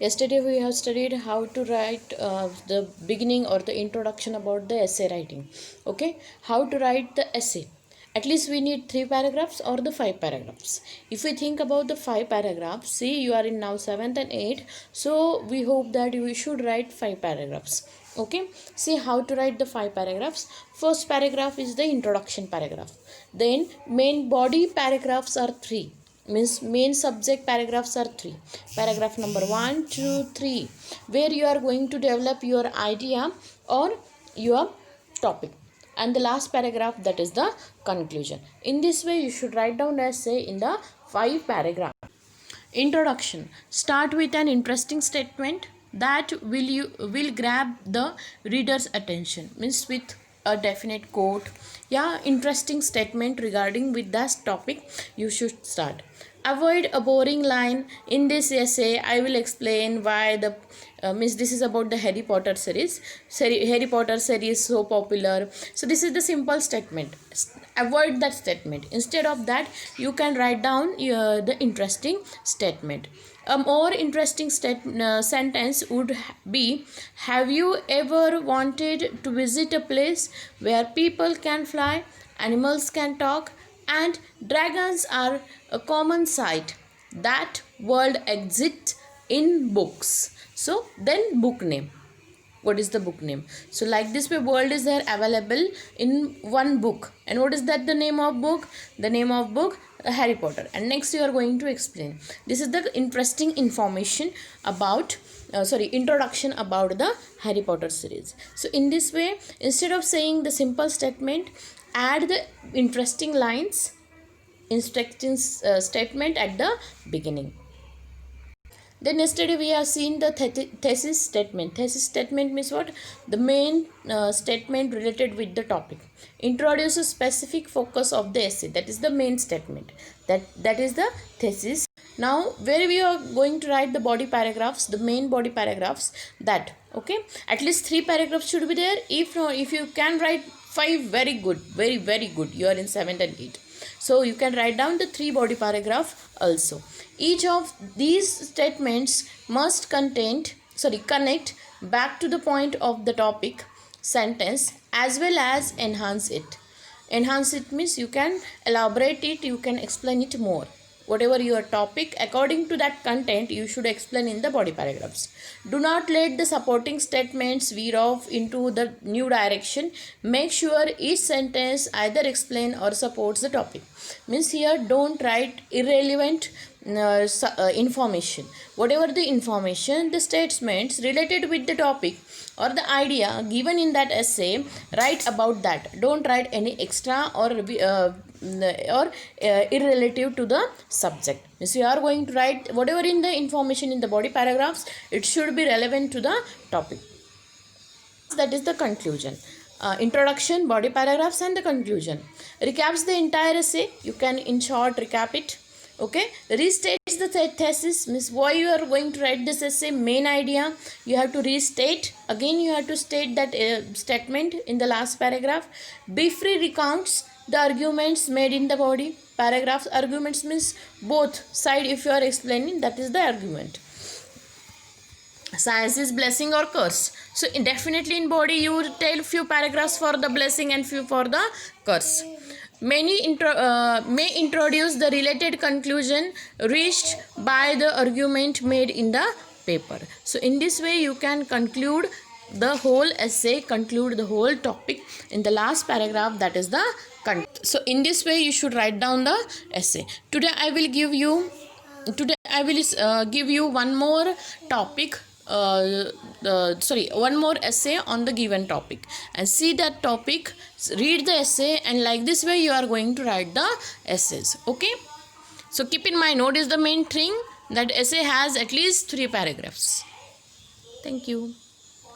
Yesterday we have studied how to write the beginning or the introduction about the essay writing. Okay, how to write the essay. At least we need 3 paragraphs or the 5 paragraphs. If we think about the 5 paragraphs, see, you are in now 7th and 8th, so we hope that you should write 5 paragraphs. Okay, see how to write the 5 paragraphs. First paragraph is the introduction paragraph. Then main body paragraphs are 3, means main subject paragraphs are 3. Paragraph number 1, 2, 3, where you are going to develop your idea or your topic, and the last paragraph, that is the conclusion. In this way you should write down essay in the 5 paragraph. Introduction: start with an interesting statement that will grab the reader's attention, means with a definite quote, yeah, interesting statement regarding with that topic you should start. Avoid a boring line. In this essay I will explain why the means this is about the Harry Potter series. Harry Potter series so popular. So this is the simple statement. Avoid that statement. Instead of that, you can write down the interesting statement. A more interesting sentence would be: have you ever wanted to visit a place where people can fly, animals can talk, and dragons are a common sight? That world exists in books. So then book name. What is the book name? So like this way, world is there available in one book. And what is that the name of book? The name of book, Harry Potter. And next you are going to explain. This is the interesting information about introduction about the Harry Potter series. So in this way, instead of saying the simple statement, add the interesting lines, interesting statement at the beginning. Then yesterday we have seen the thesis statement. Thesis statement means what? The main statement related with the topic. Introduce a specific focus of the essay. That is the main statement. That is the thesis. Now where we are going to write the body paragraphs, the main body paragraphs, that, okay, at least 3 paragraphs should be there. If you can write 5, very good, very good. You are in 7th and 8th. So you can write down the 3 body paragraph also. Each of these statements must connect back to the point of the topic sentence, as well as enhance it. Enhance it means you can elaborate it, you can explain it more. Whatever your topic, according to that content, you should explain in the body paragraphs. Do not let the supporting statements veer off into the new direction. Make sure each sentence either explain or supports the topic. Means here, don't write irrelevant information. Whatever the information, the statements related with the topic or the idea given in that essay, write about that. Don't write any extra or irrelative to the subject. So you are going to write whatever in the information in the body paragraphs, it should be relevant to the topic. That is the conclusion. Introduction, body paragraphs, and the conclusion. Recaps the entire essay. You can in short recap it. Okay, restates the thesis, means why you are going to write this essay, main idea you have to restate. Again you have to state that statement in the last paragraph. Briefly recounts the arguments made in the body paragraphs. Arguments means both side, if you are explaining, that is the argument. Science is blessing or curse. So definitely in body you will tell few paragraphs for the blessing and few for the curse. May introduce the related conclusion reached by the argument made in the paper. So in this way you can conclude the whole essay, conclude the whole topic in the last paragraph, that is the content. So in this way you should write down the essay. Today I will give you one more topic, one more essay on the given topic, and see that topic, read the essay, and like this way you are going to write the essays. Okay, so keep in mind, what is the main thing, that essay has at least 3 paragraphs. Thank you.